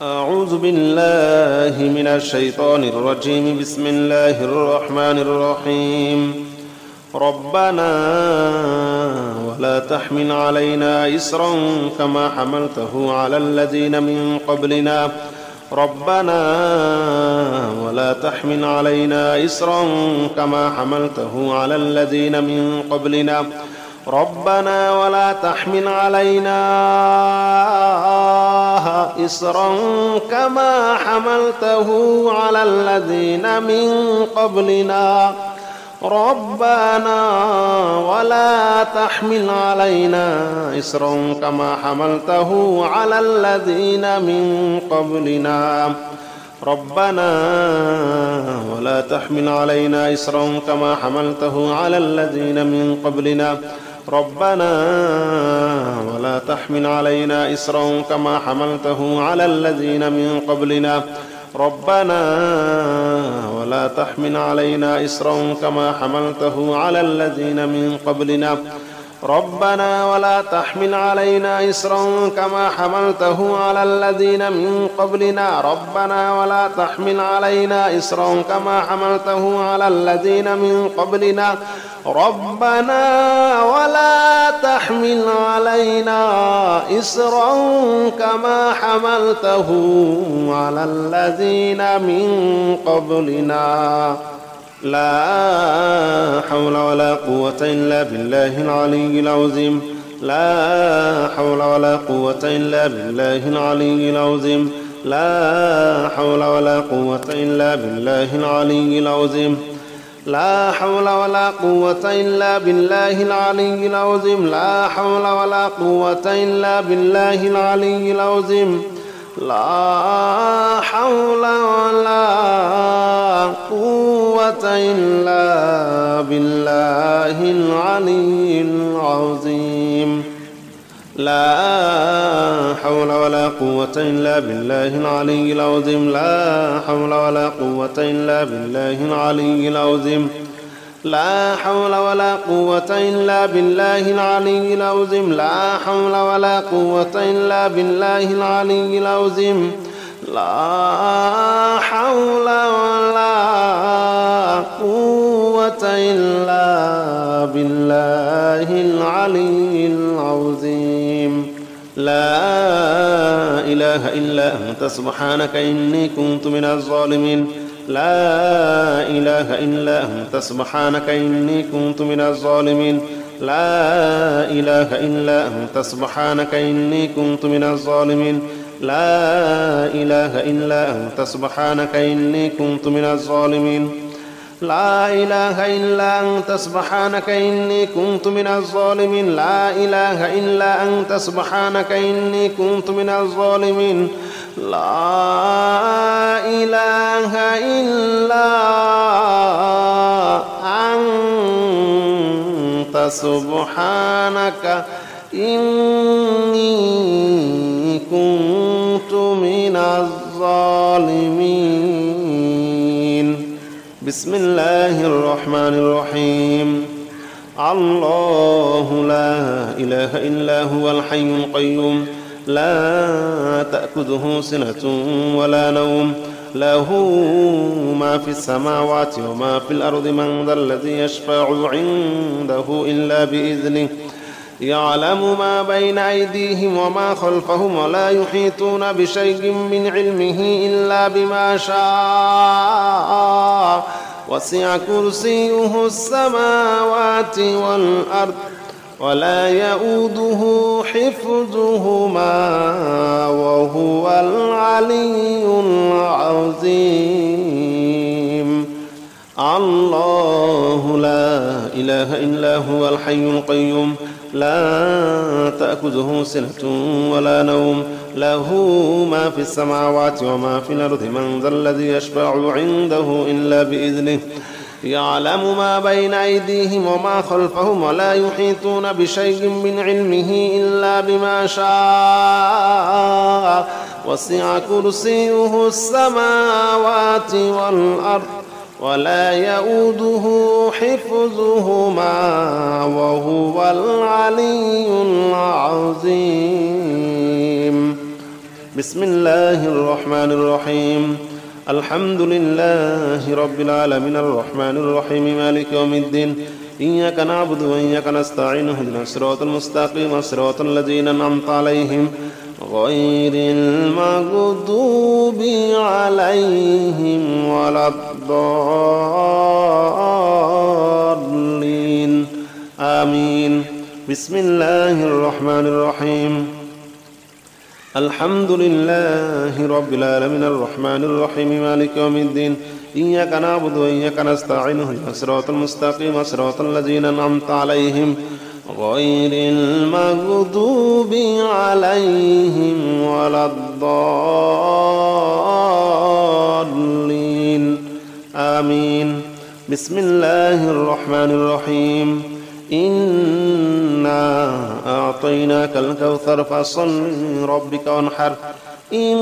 أعوذ بالله من الشيطان الرجيم. بسم الله الرحمن الرحيم. ربنا ولا تحمل علينا إصرا كما حملته على الذين من قبلنا. ربنا ولا تحمل علينا إصرا كما حملته على الذين من قبلنا. ربنا ولا تحمل علينا إصرا كما حملته على الذين من قبلنا. ربنا ولا تحمل علينا إصرا كما حملته على الذين من قبلنا. ربنا ولا تحمل علينا إصرا كما حملته على الذين من قبلنا. ربنا ولا تحمل علينا إصرا كما حملته على الذين من قبلنا. ربنا ولا تحمل علينا إصرا كما حملته على الذين من قبلنا. ربنا ولا تحمل علينا إصرا كما حملته على الذين من قبلنا. ربنا ولا تحمل علينا إصرا كما حملته على الذين من قبلنا. ربنا ولا تحمل علينا إصرا كما حملته على الذين من قبلنا. لا حول ولا قوة إلا بالله العلي العظيم. لا حول ولا قوة إلا بالله العلي العظيم. لا حول ولا قوة إلا بالله العلي العظيم. لا حول ولا قوة إلا بالله العلي العظيم. لا حول ولا قوة إلا بالله العلي العظيم. لا حول ولا قوة إلا بالله العلي العظيم. لا حول ولا قوة إلا بالله العلي العظيم. لا حول ولا قوة إلا بالله العلي العظيم. لا حول ولا قوة إلا بالله العلي العظيم. لا حول ولا قوة إلا بالله العلي العظيم. لا حول ولا قوة إلا بالله العلي العظيم. لا إله إلا أنت سبحانك إني كنت من الظالمين. لا إله إلا أنت سبحانك إني كنت من الظالمين. لا إله إلا أنت سبحانك إني كنت من الظالمين. لا إله إلا أنت سبحانك إني كنت من الظالمين. لا إله إلا أنت سبحانك إني كنت من الظالمين. لا إله إلا أنت سبحانك إني كنت من الظالمين. لا إله إلا أنت سبحانك إني كنت من الظالمين. بسم الله الرحمن الرحيم. الله لا إله إلا هو الحي القيوم لا تأخذه سنة ولا نوم. له ما في السماوات وما في الأرض. من ذا الذي يشفع عنده إلا بإذنه. يعلم ما بين أيديهم وما خلفهم ولا يحيطون بشيء من علمه إلا بما شاء. وسع كرسيه السماوات والأرض ولا يؤوده حفظهما وهو العلي العظيم. الله لا إله إلا هو الحي القيوم لا تأخذه سنة ولا نوم. له ما في السماوات وما في الأرض. من ذا الذي يشفع عنده إلا بإذنه. يعلم ما بين أيديهم وما خلفهم ولا يحيطون بشيء من علمه إلا بما شاء. وسع كرسيه السماوات والأرض ولا يؤوده حفظهما وهو العلي العظيم. بسم الله الرحمن الرحيم الحمد لله رب العالمين الرحمن الرحيم مالك يوم الدين إياك نعبد وإياك نستعين اهدنا الصراط المستقيم صراط الذين أنعمت عليهم غير المغضوب عليهم ولا الضالين آمين بسم الله الرحمن الرحيم الحمد لله رب العالمين الرحمن الرحيم مالك يوم الدين إياك نعبد وإياك نستعين اهدنا الصراط المستقيم صراط الذين أنعمت عليهم غير المغضوب عليهم ولا الضالين آمين بسم الله الرحمن الرحيم إنا أعطيناك الكوثر فصل لربك وانحر إن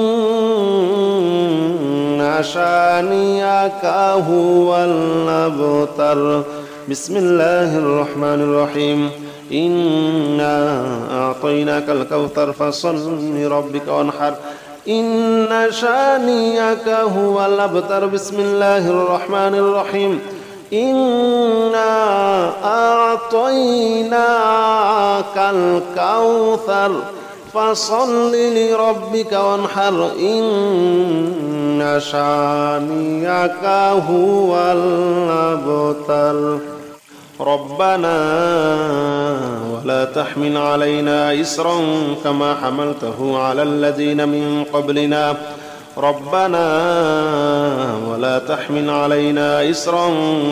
شانئك هو الأبتر بسم الله الرحمن الرحيم إنا أعطيناك الكوثر فصل لربك وانحر إن شانئك هو الأبتر بسم الله الرحمن الرحيم إنا أعطيناك الكوثر فصل لربك وانحر إن شانئك هو الأبتر ربنا ولا تحمل علينا إصرا كما حملته على الذين من قبلنا ربنا ولا تحمل علينا إصرا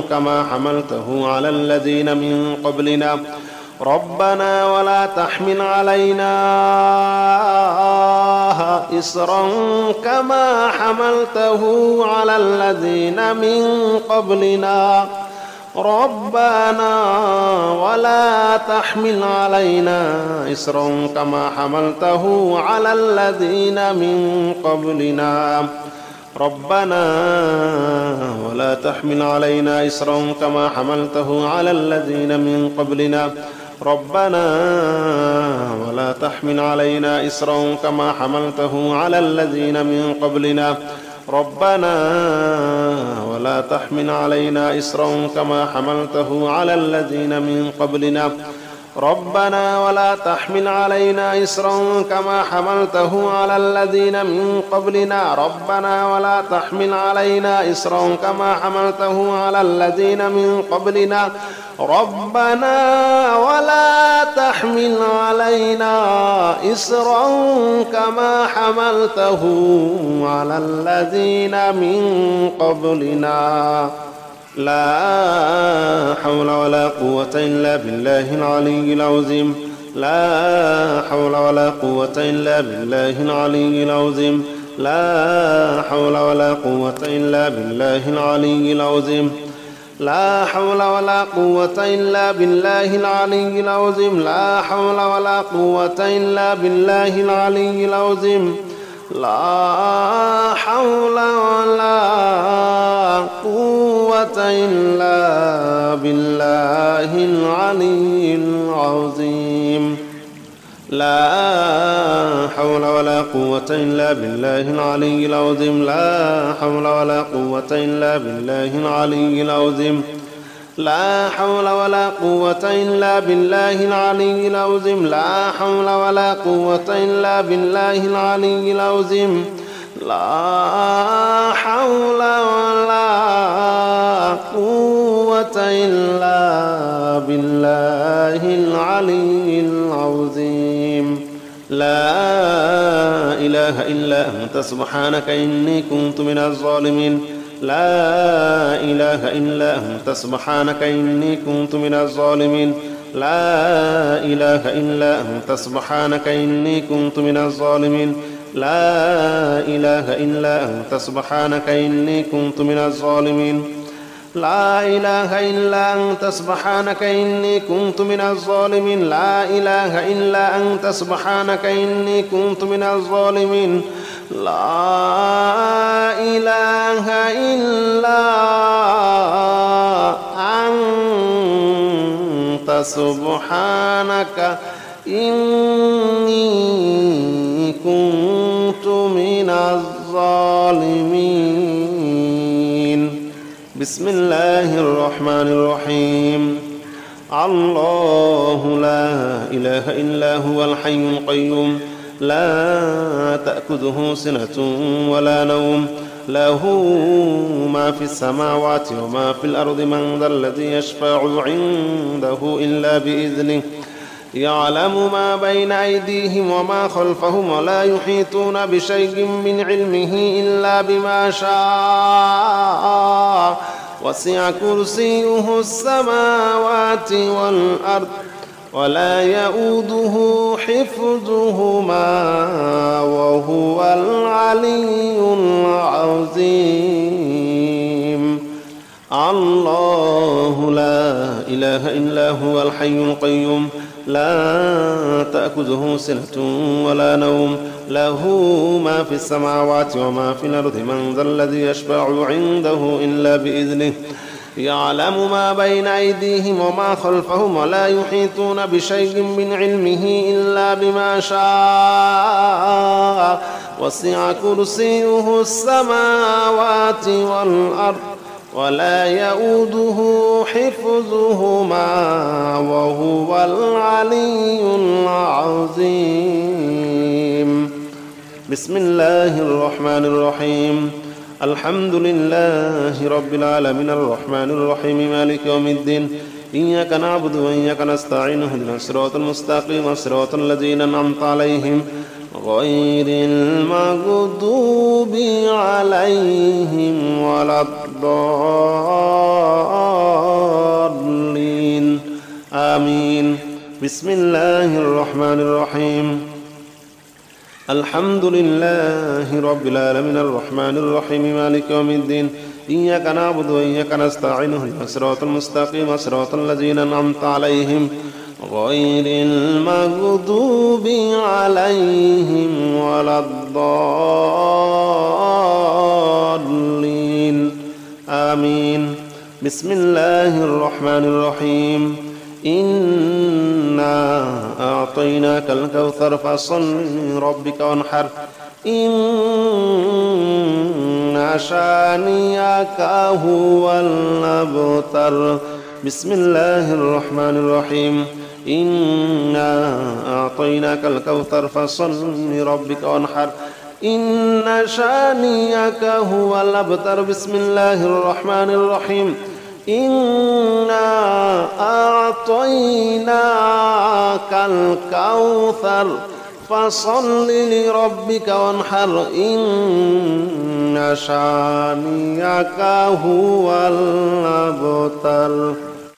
كما حملته على الذين من قبلنا ربنا ولا تحمل علينا إصرا كما حملته على الذين من قبلنا ربنا ولا تحمل علينا إصرا كما حملته على الذين من قبلنا ربنا ولا تحمل علينا إصرا كما حملته على الذين من قبلنا ربنا ولا تحمل علينا إصرا كما حملته على الذين من قبلنا ربنا ولا تحمل علينا إصرا كما حملته على الذين من قبلنا ربنا ولا تحمل علينا إصرا كما حملته على الذين من قبلنا ربنا ولا تحمل علينا إصرا كما حملته على الذين من قبلنا ربنا ولا تحمل علينا إصرا كما حملته على الذين من قبلنا لا حول ولا قوة إلا بالله العلي العظيم لا حول ولا قوة إلا بالله العلي العظيم لا حول ولا قوة إلا بالله العلي العظيم لا حول ولا قوة إلا بالله العلي العظيم لا حول ولا قوة إلا بالله العلي العظيم لا حول ولا قوة إلا بالله العلي العظيم لا حول ولا قوة إلا بالله العلي العظيم لا حول ولا قوة إلا بالله العلي العظيم لا حول ولا قوة إلا بالله العلي العظيم لا حول ولا قوة إلا بالله العلي العظيم لا حول ولا قوة إلا بالله العلي العظيم لا إله إلا أنت سبحانك إني كنت من الظالمين لا إله إلا أنت سبحانك إني كنت من الظالمين لا إله إلا أنت سبحانك إني كنت من الظالمين لا إله إلا أنت سبحانك إني كنت من الظالمين لا إله إلا أنت سبحانك إني كنت من الظالمين لا إله إلا أنت سبحانك إني كنت من الظالمين لا إله إلا أنت سبحانك إني كنت الظالمين. بسم الله الرحمن الرحيم. الله لا إله إلا هو الحي القيوم لا تأخذه سنة ولا نوم له ما في السماوات وما في الأرض من ذا الذي يشفع عنده إلا بإذنه يعلم ما بين أيديهم وما خلفهم ولا يحيطون بشيء من علمه إلا بما شاء وسع كرسيه السماوات والأرض ولا يؤوده حفظهما وهو العلي العظيم. الله لا إله إلا هو الحي القيوم لا تأخذه سنة ولا نوم له ما في السماوات وما في الأرض من ذا الذي يشفع عنده إلا بإذنه يعلم ما بين أيديهم وما خلفهم ولا يحيطون بشيء من علمه إلا بما شاء وسع كرسيه السماوات والأرض ولا يؤوده حفظهما وهو العلي العظيم. بسم الله الرحمن الرحيم. الحمد لله رب العالمين الرحمن الرحيم مالك يوم الدين إياك نعبد وإياك نستعين اهدنا الصراط المستقيم صراط الذين أنعمت عليهم غير المغضوب عليهم ولا الضالين آمين. بسم الله الرحمن الرحيم. الحمد لله رب العالمين الرحمن الرحيم مالك يوم الدين إياك نعبد وإياك نستعين اهدنا الصراط المستقيم صراط الذين أنعمت عليهم غير المغضوب عليهم ولا الضالين آمين. بسم الله الرحمن الرحيم. إنا أعطيناك الكوثر فصل لربك وانحر إن شانئك هو الأبتر. بسم الله الرحمن الرحيم. إنا أعطيناك الكوثر فصل لربك وانحر إن شانئك هو الأبتر. بسم الله الرحمن الرحيم. إنا أعطيناك الكوثر فصل لربك وانحر إن شانئك هو الأبتر.